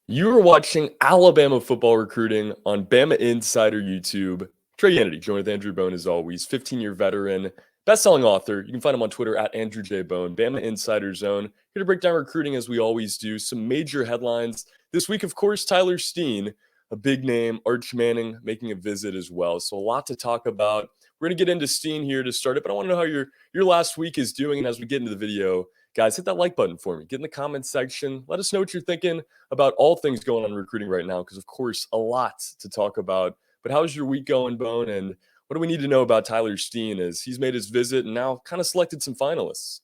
You are watching Alabama football recruiting on Bama Insider YouTube. Trey Kennedy, joined with Andrew Bone as always, 15-year veteran, best-selling author. You can find him on Twitter at Andrew J. Bone, Bama Insider Zone. Here to break down recruiting as we always do. Some major headlines. This week, of course, Tyler Steen, a big name, Arch Manning making a visit as well. So a lot to talk about. We're going to get into Steen here to start it, but I want to know how your last week is doing. And as we get into the video, guys, hit that like button for me. Get in the comments section. Let us know what you're thinking about all things going on in recruiting right now, because of course, a lot to talk about. But how's your week going, Bone? And what do we need to know about Tyler Steen as he's made his visit and now kind of selected some finalists?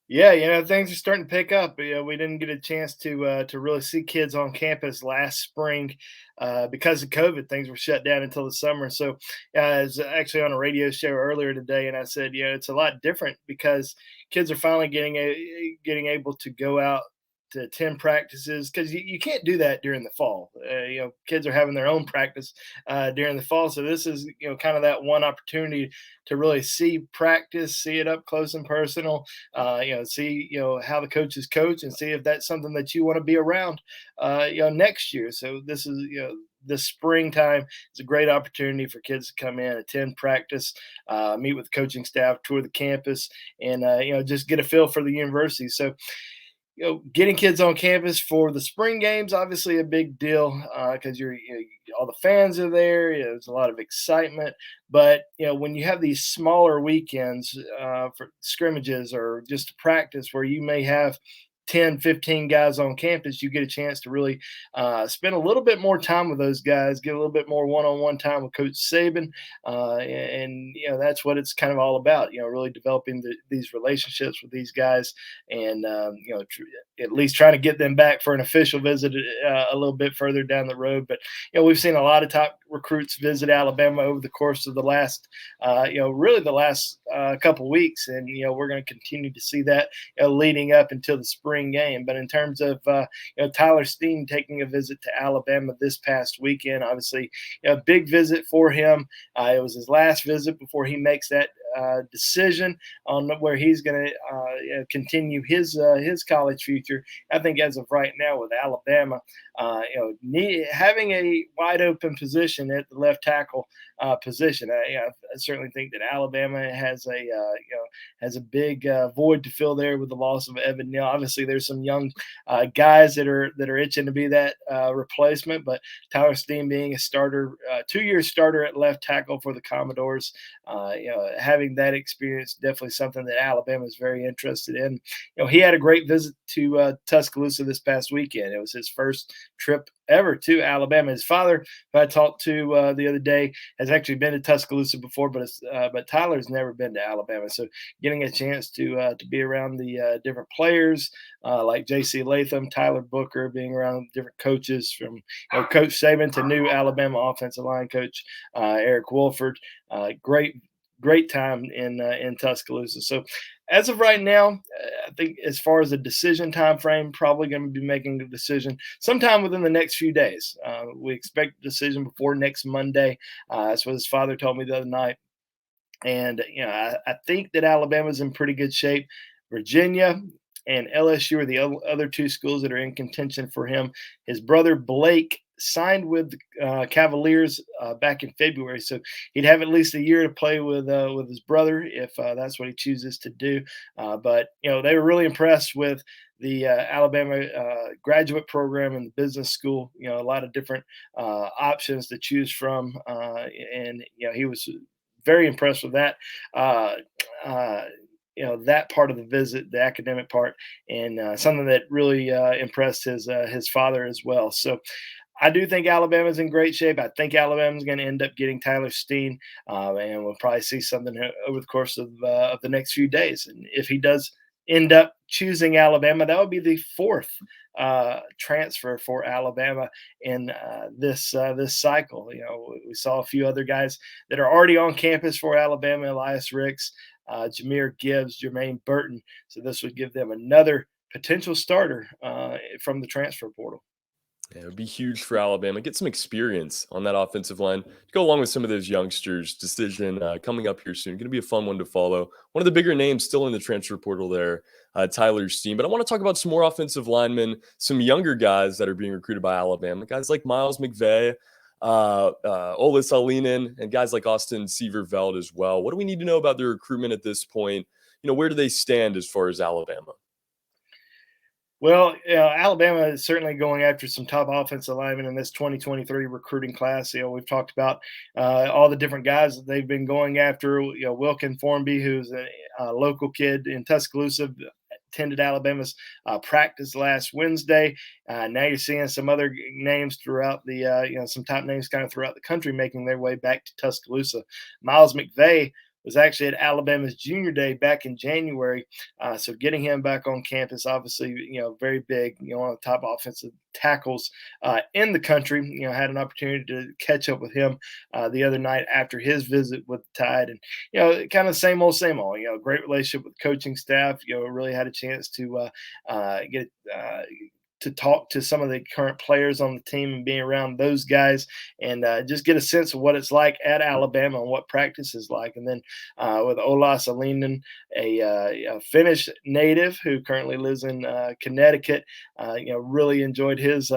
Yeah, things are starting to pick up. We didn't get a chance to really see kids on campus last spring because of COVID. Things were shut down until the summer. So I was actually on a radio show earlier today, and I said, it's a lot different because kids are finally getting able to go out to attend practices because you can't do that during the fall. Kids are having their own practice during the fall, so this is kind of that one opportunity to really see practice, see it up close and personal, see how the coaches coach, and see if that's something that you want to be around, next year. So this is this springtime is a great opportunity for kids to come in, attend practice, meet with the coaching staff, tour the campus, and just get a feel for the university. So getting kids on campus for the spring games obviously a big deal because all the fans are there. There's a lot of excitement, but when you have these smaller weekends for scrimmages or just practice where you may have 10, 15 guys on campus, you get a chance to really spend a little bit more time with those guys, get a little bit more one-on-one time with Coach Saban, and that's what it's kind of all about. Really developing these relationships with these guys, and at least trying to get them back for an official visit a little bit further down the road. But we've seen a lot of top recruits visit Alabama over the course of the last, really the last couple weeks, and we're going to continue to see that leading up until the spring game. But in terms of Tyler Steen taking a visit to Alabama this past weekend, obviously a big visit for him. It was his last visit before he makes that decision on where he's going to continue his college future. I think as of right now with Alabama, having a wide open position at the left tackle position, I certainly think that Alabama has a big void to fill there with the loss of Evan Neal. Obviously, there's some young guys that are itching to be that replacement, but Tyler Steen being a starter, 2-year starter at left tackle for the Commodores, having that experience definitely something that Alabama is very interested in. He had a great visit to Tuscaloosa this past weekend. It was his first trip ever to Alabama. His father, who I talked to the other day, has actually been to Tuscaloosa before, but Tyler's never been to Alabama. So getting a chance to be around the different players like J.C. Latham, Tyler Booker, being around different coaches from Coach Saban to new Alabama offensive line coach Eric Wolford. Great time in Tuscaloosa. So as of right now, I think as far as a decision time frame, probably going to be making a decision sometime within the next few days. We expect a decision before next Monday. That's what his father told me the other night. And I think that Alabama's in pretty good shape. Virginia and LSU are the other two schools that are in contention for him. His brother Blake signed with the Cavaliers back in February, so he'd have at least a year to play with his brother if that's what he chooses to do. But they were really impressed with the Alabama graduate program and the business school. A lot of different options to choose from, and he was very impressed with that. That part of the visit, the academic part, and something that really impressed his father as well. So I do think Alabama's in great shape. I think Alabama's going to end up getting Tyler Steen, and we'll probably see something over the course of the next few days. And if he does end up choosing Alabama, that would be the fourth transfer for Alabama in this cycle. We saw a few other guys that are already on campus for Alabama: Elias Ricks, Jameer Gibbs, Jermaine Burton. So this would give them another potential starter from the transfer portal. Yeah, it would be huge for Alabama. Get some experience on that offensive line to go along with some of those youngsters. Decision coming up here soon. Going to be a fun one to follow. One of the bigger names still in the transfer portal there, Tyler Steen. But I want to talk about some more offensive linemen, some younger guys that are being recruited by Alabama. Guys like Miles McVay, Olis Alinen, and guys like Austin Seaver-Veld as well. What do we need to know about their recruitment at this point? Where do they stand as far as Alabama? Well, Alabama is certainly going after some top offensive linemen in this 2023 recruiting class. We've talked about all the different guys that they've been going after. Wilkin Formby, who's a local kid in Tuscaloosa, attended Alabama's practice last Wednesday. Now you're seeing some other names throughout the, some top names kind of throughout the country making their way back to Tuscaloosa. Miles McVay was actually at Alabama's junior day back in January. So getting him back on campus, obviously, very big, one of the top offensive tackles in the country. Had an opportunity to catch up with him the other night after his visit with the Tide. And, kind of same old, great relationship with the coaching staff. Really had a chance to get to talk to some of the current players on the team and being around those guys and just get a sense of what it's like at Alabama and what practice is like. And then with Olas Alinen, a Finnish native who currently lives in Connecticut, really enjoyed his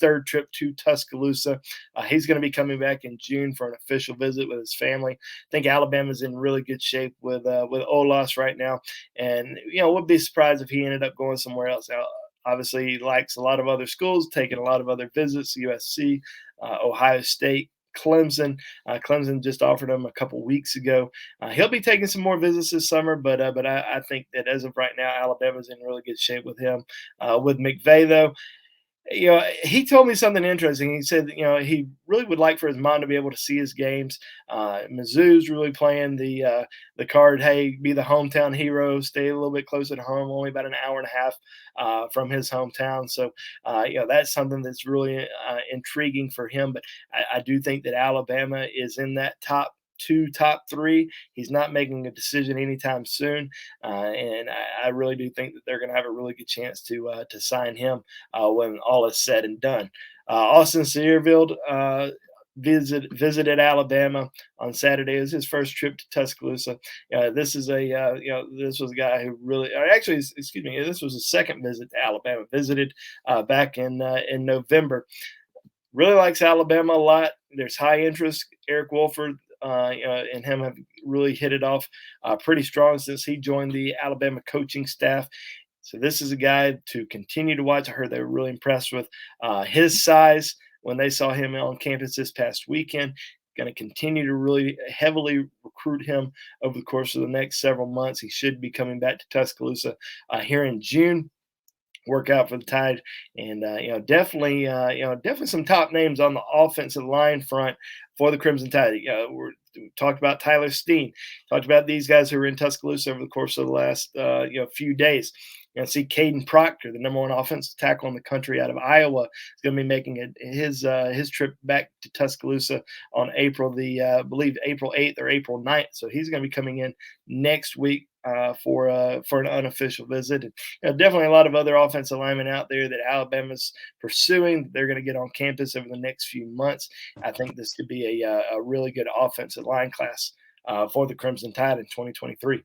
third trip to Tuscaloosa. He's going to be coming back in June for an official visit with his family. I think Alabama's in really good shape with Olas right now, and would be surprised if he ended up going somewhere else. Obviously, he likes a lot of other schools, taking a lot of other visits, USC, Ohio State, Clemson. Clemson just offered him a couple weeks ago. He'll be taking some more visits this summer, but I think that as of right now, Alabama's in really good shape with him. With McVay, though, he told me something interesting. He said, he really would like for his mom to be able to see his games. Mizzou's really playing the card, hey, be the hometown hero, stay a little bit closer to home, only about an hour and a half from his hometown. So, that's something that's really intriguing for him. But I do think that Alabama is in that top two, top three. He's not making a decision anytime soon, and I really do think that they're going to have a really good chance to sign him when all is said and done. Austin Searveld visited Alabama on Saturday. It was his first trip to Tuscaloosa. This is this was a guy who really, actually, excuse me, this was his second visit to Alabama. Visited back in November. Really likes Alabama a lot. There's high interest. Eric Wolford and him have really hit it off pretty strong since he joined the Alabama coaching staff. So this is a guy to continue to watch. I heard they were really impressed with his size when they saw him on campus this past weekend. Going to continue to really heavily recruit him over the course of the next several months. He should be coming back to Tuscaloosa here in June. Work out for the Tide, and definitely some top names on the offensive line front for the Crimson Tide. We talked about Tyler Steen, talked about these guys who were in Tuscaloosa over the course of the last few days. See Caden Proctor, the number one offensive tackle in the country out of Iowa, is going to be making his trip back to Tuscaloosa on April 8th or April 9th. So he's going to be coming in next week for an unofficial visit. And definitely a lot of other offensive linemen out there that Alabama's pursuing. They're going to get on campus over the next few months. I think this could be a really good offensive line class for the Crimson Tide in 2023.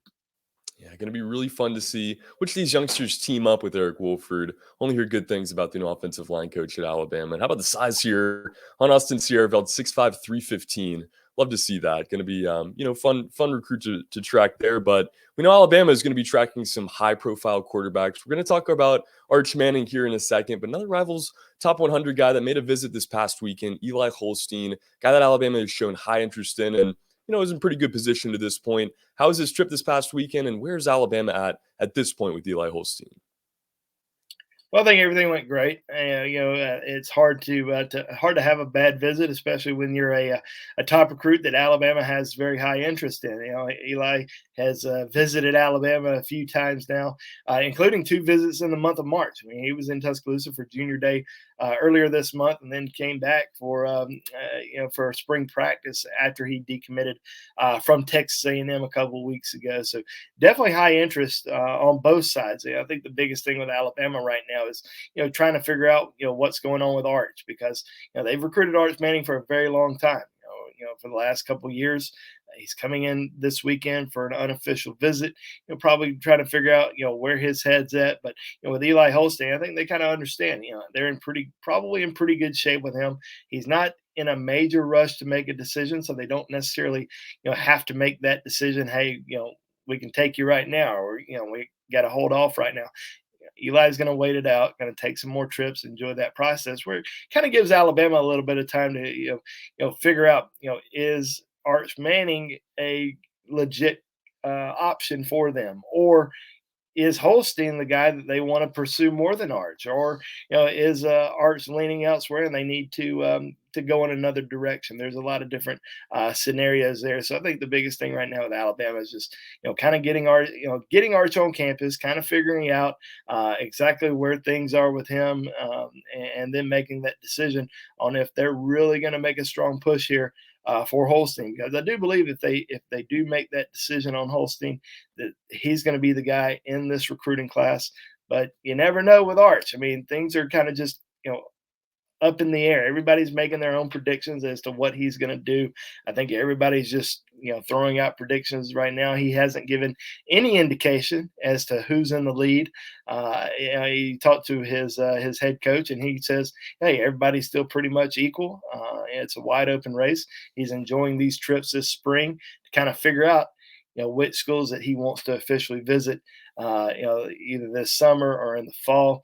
Yeah, going to be really fun to see which these youngsters team up with Eric Wolford. Only hear good things about the new offensive line coach at Alabama. And how about the size here on Austin Searveld, 6'5", 315. Love to see that. Going to be, fun recruit to track there. But we know Alabama is going to be tracking some high-profile quarterbacks. We're going to talk about Arch Manning here in a second, but another Rivals top 100 guy that made a visit this past weekend, Eliholstein, guy that Alabama has shown high interest in and is in pretty good position to this point. How was his trip this past weekend, and where's Alabama at this point with Eliholstein? Well, I think everything went great. It's hard to have a bad visit, especially when you're a top recruit that Alabama has very high interest in. Eli has visited Alabama a few times now, including 2 visits in the month of March. I mean, he was in Tuscaloosa for Junior Day earlier this month, and then came back for spring practice after he decommitted from Texas A&M a couple of weeks ago. So definitely high interest on both sides. I think the biggest thing with Alabama right now now is, trying to figure out, what's going on with Arch, because, they've recruited Arch Manning for a very long time. For the last couple of years, he's coming in this weekend for an unofficial visit. Probably trying to figure out, where his head's at. But with Eliholstein, I think they kind of understand. They're probably in pretty good shape with him. He's not in a major rush to make a decision, so they don't necessarily, have to make that decision. Hey, we can take you right now, or we got to hold off right now. Eli's going to wait it out, going to take some more trips, enjoy that process, where it kind of gives Alabama a little bit of time to figure out, is Arch Manning a legit option for them, or is Holstein the guy that they want to pursue more than Arch, or is Arch leaning elsewhere and they need to go in another direction? There's a lot of different scenarios there. So I think the biggest thing right now with Alabama is just kind of getting Arch on campus, kind of figuring out exactly where things are with him, and then making that decision on if they're really going to make a strong push here for Holstein, because I do believe if they do make that decision on Holstein, that he's going to be the guy in this recruiting class. But you never know with Arch. I mean, things are kind of just up in the air. Everybody's making their own predictions as to what he's going to do. I think everybody's just throwing out predictions right now. He hasn't given any indication as to who's in the lead. He talked to his head coach, and he says, "Hey, everybody's still pretty much equal. It's a wide open race." He's enjoying these trips this spring to kind of figure out which schools that he wants to officially visit, either this summer or in the fall.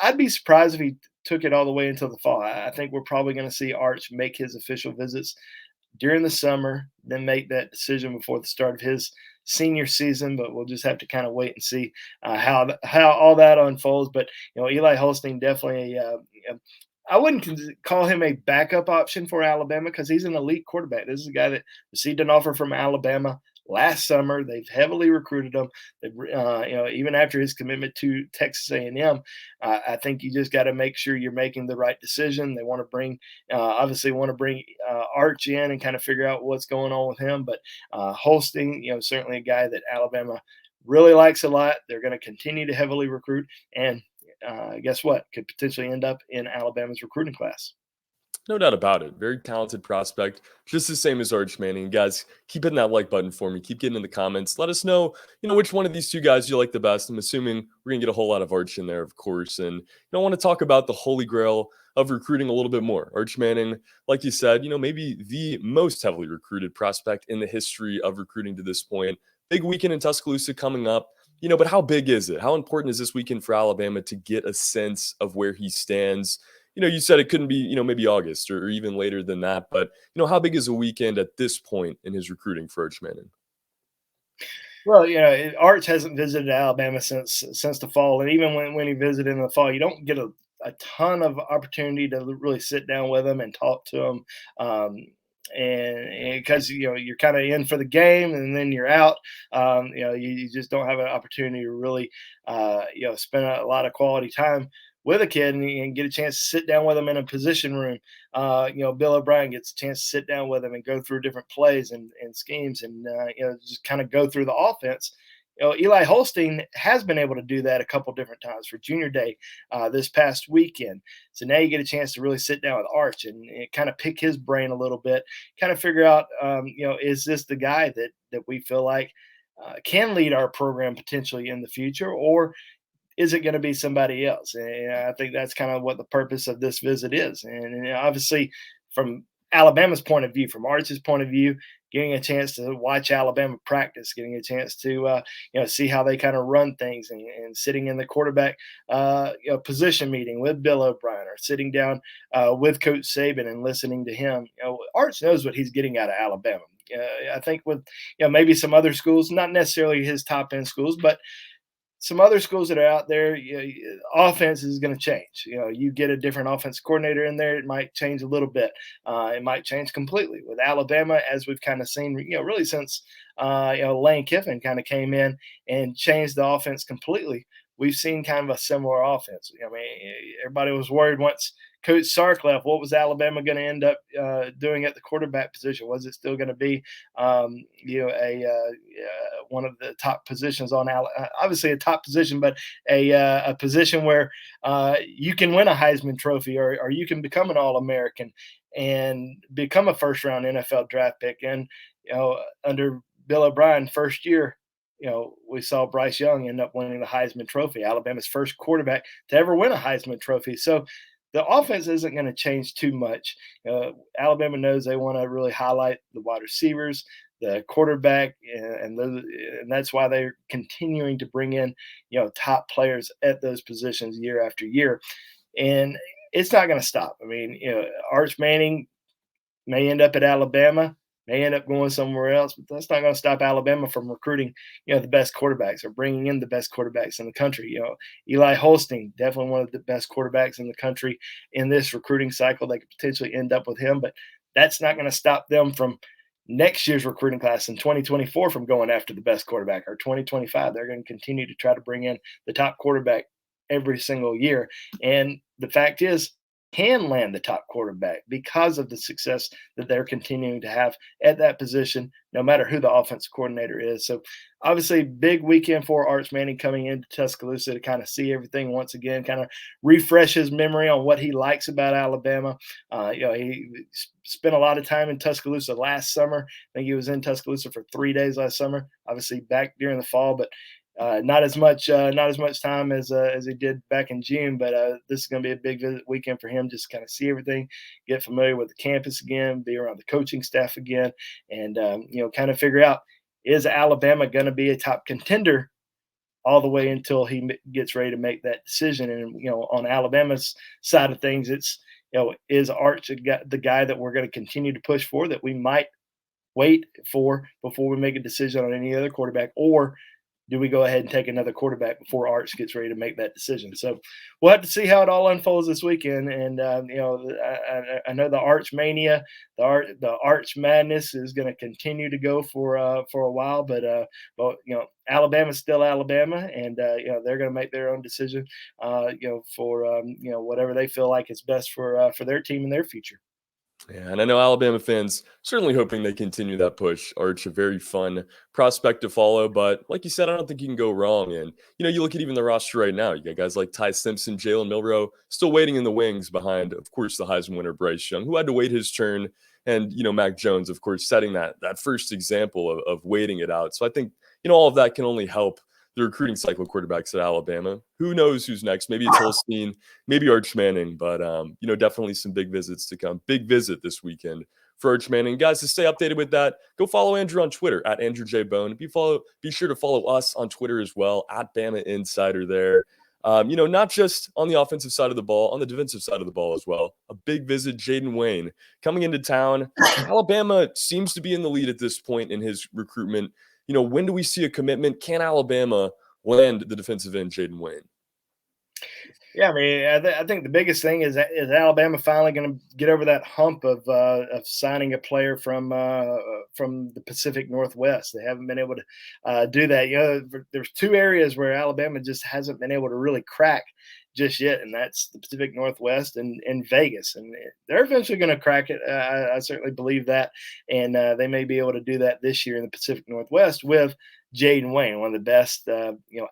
I'd be surprised if he took it all the way until the fall. I think we're probably going to see Arch make his official visits during the summer, then make that decision before the start of his senior season. But we'll just have to kind of wait and see how all that unfolds. But Eliholstein definitely. I wouldn't call him a backup option for Alabama, because he's an elite quarterback. This is a guy that received an offer from Alabama last summer. They've heavily recruited him. Even after his commitment to Texas A&M, I think you just got to make sure you're making the right decision. They want to bring Arch in and kind of figure out what's going on with him. But Holstein, certainly a guy that Alabama really likes a lot. They're going to continue to heavily recruit, and guess what? Could potentially end up in Alabama's recruiting class. No doubt about it. Very talented prospect, just the same as Arch Manning. Guys, keep hitting that like button for me. Keep getting in the comments. Let us know, which one of these two guys you like the best. I'm assuming we're gonna get a whole lot of Arch in there, of course. And I want to talk about the holy grail of recruiting a little bit more. Arch Manning, like you said, maybe the most heavily recruited prospect in the history of recruiting to this point. Big weekend in Tuscaloosa coming up. But how big is it? How important is this weekend for Alabama to get a sense of where he stands? You said it couldn't be, maybe August or even later than that. But, how big is a weekend at this point in his recruiting for Arch Manning? Well, Arch hasn't visited Alabama since the fall. And even when he visited in the fall, you don't get a ton of opportunity to really sit down with him and talk to him. And because you're kind of in for the game and then you're out, you just don't have an opportunity to really spend a lot of quality time with a kid and get a chance to sit down with him in a position room. Bill O'Brien gets a chance to sit down with him and go through different plays and schemes, and just kind of go through the offense. Eliholstein has been able to do that a couple different times for Junior Day this past weekend. So now you get a chance to really sit down with Arch and kind of pick his brain a little bit, kind of figure out, is this the guy that we feel like can lead our program potentially in the future, or is it going to be somebody else? And I think that's kind of what the purpose of this visit is. And obviously, from Alabama's point of view, from Arch's point of view, getting a chance to watch Alabama practice, getting a chance to see how they kind of run things, and sitting in the quarterback position meeting with Bill O'Brien, or sitting down with Coach Saban and listening to him. Arch knows what he's getting out of Alabama. I think with maybe some other schools, not necessarily his top end schools, but some other schools that are out there, offense is going to change. You get a different offense coordinator in there, it might change a little bit. It might change completely. With Alabama, as we've kind of seen, really since Lane Kiffin kind of came in and changed the offense completely. we've seen kind of a similar offense. I mean, everybody was worried once Coach Sark left, what was Alabama going to end up doing at the quarterback position? Was it still going to be, one of the top positions on obviously a top position, but a position where you can win a Heisman Trophy, or you can become an All-American and become a first-round NFL draft pick. And under Bill O'Brien, first year, we saw Bryce Young end up winning the Heisman Trophy, Alabama's first quarterback to ever win a Heisman Trophy. So the offense isn't going to change too much. Alabama knows they want to really highlight the wide receivers, the quarterback, and that's why they're continuing to bring in, top players at those positions year after year. And it's not going to stop. I mean, Arch Manning may end up at Alabama, may end up going somewhere else, but that's not going to stop Alabama from recruiting, the best quarterbacks or bringing in the best quarterbacks in the country. Eliholstein, definitely one of the best quarterbacks in the country in this recruiting cycle. They could potentially end up with him, but that's not going to stop them from next year's recruiting class in 2024 from going after the best quarterback, or 2025. They're going to continue to try to bring in the top quarterback every single year. And the fact is, can land the top quarterback because of the success that they're continuing to have at that position, no matter who the offensive coordinator is. So obviously big weekend for Arch Manning coming into Tuscaloosa to kind of see everything once again, kind of refresh his memory on what he likes about Alabama. He spent a lot of time in Tuscaloosa last summer. I think he was in Tuscaloosa for 3 days last summer, obviously back during the fall, but not as much time as he did back in June. But this is going to be a big weekend for him, just kind of see everything, get familiar with the campus again, be around the coaching staff again, and kind of figure out, is Alabama going to be a top contender all the way until he gets ready to make that decision. And on Alabama's side of things, it's is Arch the guy that we're going to continue to push for, that we might wait for before we make a decision on any other quarterback, or do we go ahead and take another quarterback before Arch gets ready to make that decision? So we'll have to see how it all unfolds this weekend. And I know the Arch mania, the Arch madness is going to continue to go for a while. But Alabama's still Alabama, and they're going to make their own decision. For whatever they feel like is best for their team and their future. Yeah, and I know Alabama fans certainly hoping they continue that push. Arch, a very fun prospect to follow, but like you said, I don't think you can go wrong. And you look at even the roster right now. You got guys like Ty Simpson, Jalen Milroe, still waiting in the wings behind, of course, the Heisman winner Bryce Young, who had to wait his turn, and Mac Jones, of course, setting that first example of waiting it out. So I think all of that can only help the recruiting cycle of quarterbacks at Alabama. Who knows who's next? Maybe it's Steen, maybe Arch Manning, but definitely some big visits to come. Big visit this weekend for Arch Manning. Guys, to stay updated with that, go follow Andrew on Twitter at Andrew J. Bone. Be sure to follow us on Twitter as well at Bama Insider there. Not just on the offensive side of the ball, on the defensive side of the ball as well. A big visit, Jaden Wayne coming into town. Alabama seems to be in the lead at this point in his recruitment. When do we see a commitment? Can Alabama land the defensive end, Jaden Wayne? Yeah, I mean, I think the biggest thing is Alabama finally going to get over that hump of signing a player from the Pacific Northwest. They haven't been able to do that. There's two areas where Alabama just hasn't been able to really crack just yet, and that's the Pacific Northwest and Vegas. And they're eventually going to crack it. I certainly believe that, and they may be able to do that this year in the Pacific Northwest with Jaden Wayne, one of the best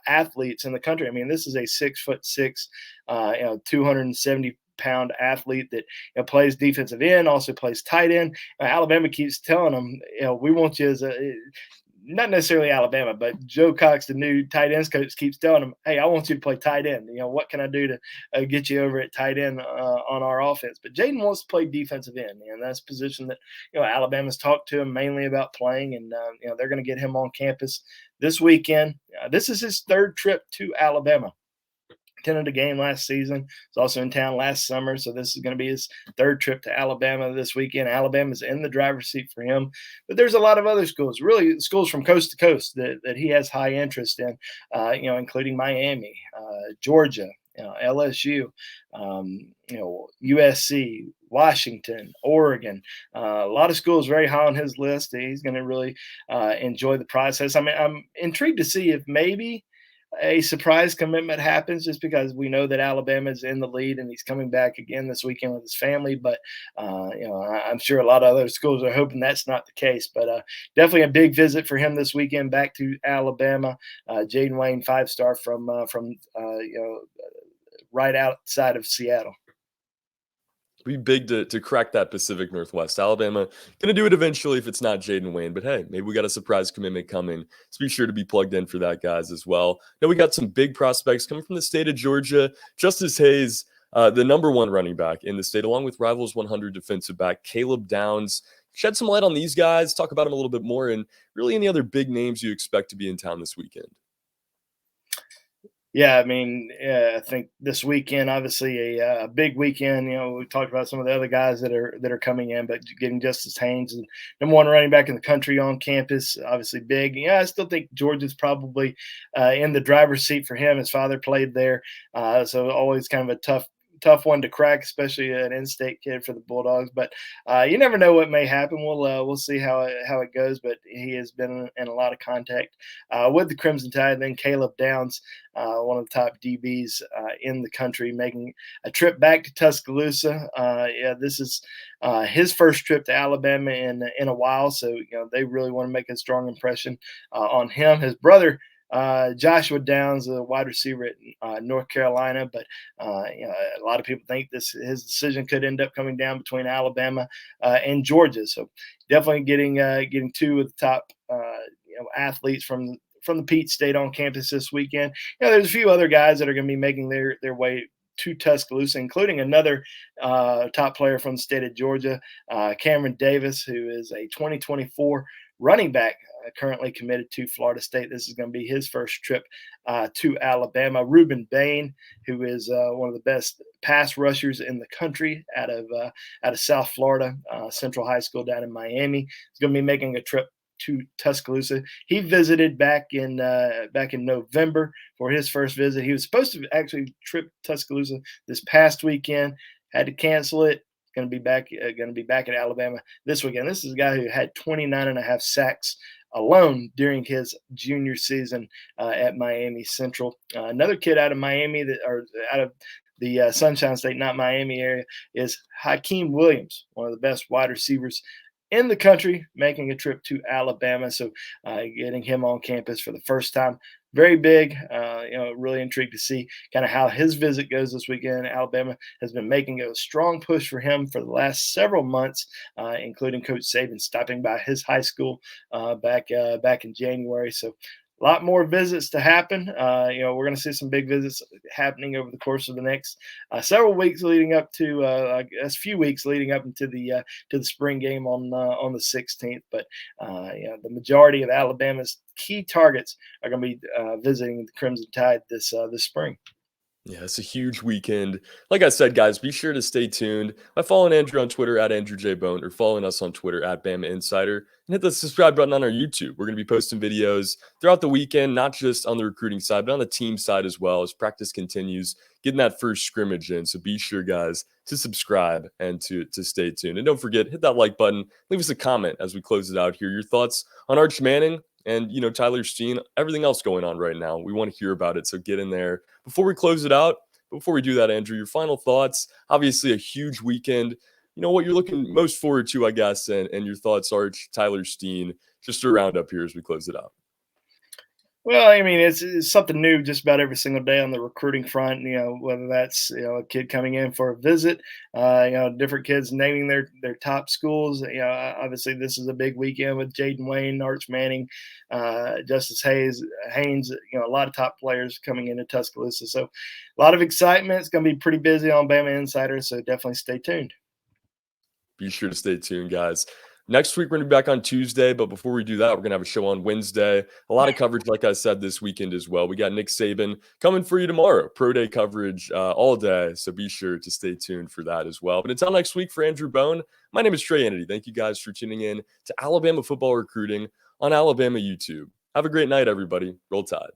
athletes in the country. I mean, this is a 6'6", 270-pound athlete that plays defensive end, also plays tight end. Alabama keeps telling them, we want you as not necessarily Alabama, but Joe Cox, the new tight ends coach, keeps telling them, hey, I want you to play tight end. What can I do to get you over at tight end on our offense? But Jaden wants to play defensive end, and that's a position that, Alabama's talked to him mainly about playing, and, they're going to get him on campus this weekend. This is his third trip to Alabama. Attended a game last season. Was also in town last summer, so this is going to be his third trip to Alabama this weekend. Alabama's in the driver's seat for him, but there's a lot of other schools, really schools from coast to coast that he has high interest in, including Miami, Georgia, LSU, USC, Washington, Oregon. A lot of schools very high on his list. He's going to really enjoy the process. I mean, I'm intrigued to see if maybe a surprise commitment happens just because we know that Alabama is in the lead and he's coming back again this weekend with his family. But I'm sure a lot of other schools are hoping that's not the case. But definitely a big visit for him this weekend back to Alabama. Jaden Wayne, 5-star from right outside of Seattle. Be big to crack that Pacific Northwest. Alabama gonna do it eventually if it's not Jaden Wayne. But hey, maybe we got a surprise commitment coming. So be sure to be plugged in for that, guys, as well. Now we got some big prospects coming from the state of Georgia. Justice Hayes, the #1 running back in the state, along with Rivals 100 defensive back Caleb Downs. Shed some light on these guys, talk about them a little bit more, and really any other big names you expect to be in town this weekend. Yeah, I mean, I think this weekend, obviously a big weekend. We talked about some of the other guys that are coming in, but getting Justice Haynes, and #1 running back in the country on campus, obviously big. Yeah, I still think Georgia's probably in the driver's seat for him. His father played there, so always kind of a tough one to crack, especially an in-state kid for the Bulldogs. But you never know what may happen. We'll see how it goes. But he has been in a lot of contact with the Crimson Tide. Then Caleb Downs, one of the top DBs in the country, making a trip back to Tuscaloosa. Yeah, this is his first trip to Alabama in a while, so they really want to make a strong impression on him. His brother, Joshua Downs, a wide receiver at North Carolina, but a lot of people think his decision could end up coming down between Alabama and Georgia. So definitely getting two of the top athletes from the Peach State on campus this weekend. There's a few other guys that are going to be making their way to Tuscaloosa, including another top player from the state of Georgia, Cameron Davis, who is a 2024 running back currently committed to Florida State. This is going to be his first trip to Alabama. Reuben Bain, who is one of the best pass rushers in the country out of South Florida, Central High School down in Miami, is going to be making a trip to Tuscaloosa. He visited back in November for his first visit. He was supposed to actually trip Tuscaloosa this past weekend, had to cancel it. Going to be back at Alabama this weekend. This is a guy who had 29.5 sacks alone during his junior season at Miami Central. Another kid out of Miami out of the Sunshine State, not Miami area, is Hakeem Williams, one of the best wide receivers in the country, making a trip to Alabama. So getting him on campus for the first time. Very big, really intrigued to see kind of how his visit goes this weekend. Alabama has been making a strong push for him for the last several months, including Coach Saban stopping by his high school back in January. So a lot more visits to happen. We're going to see some big visits happening over the course of the next several weeks leading up to, a few weeks leading up into the spring game on the 16th. But the majority of Alabama's key targets are going to be visiting the Crimson Tide this spring. Yeah, it's a huge weekend. Like I said, guys, be sure to stay tuned by following Andrew on Twitter at AndrewJBone or following us on Twitter at Bama Insider, and hit the subscribe button on our YouTube. We're going to be posting videos throughout the weekend, not just on the recruiting side, but on the team side as well as practice continues, getting that first scrimmage in. So be sure, guys, to subscribe and to stay tuned. And don't forget, hit that like button. Leave us a comment as we close it out here. Your thoughts on Arch Manning and, Tyler Steen, everything else going on right now. We want to hear about it. So get in there. Before we close it out, before we do that, Andrew, your final thoughts. Obviously, a huge weekend. What you're looking most forward to, I guess, and your thoughts, Arch, Tyler Steen, just to round up here as we close it out. Well, I mean, it's something new just about every single day on the recruiting front. Whether that's a kid coming in for a visit, different kids naming their top schools. Obviously this is a big weekend with Jaden Wayne, Arch Manning, Justice Haynes. A lot of top players coming into Tuscaloosa. So a lot of excitement. It's going to be pretty busy on Bama Insider. So definitely stay tuned. Be sure to stay tuned, guys. Next week, we're going to be back on Tuesday, but before we do that, we're going to have a show on Wednesday. A lot of coverage, like I said, this weekend as well. We got Nick Saban coming for you tomorrow. Pro Day coverage all day, so be sure to stay tuned for that as well. But until next week, for Andrew Bone, my name is Trey Hannity. Thank you guys for tuning in to Alabama Football Recruiting on Alabama YouTube. Have a great night, everybody. Roll Tide.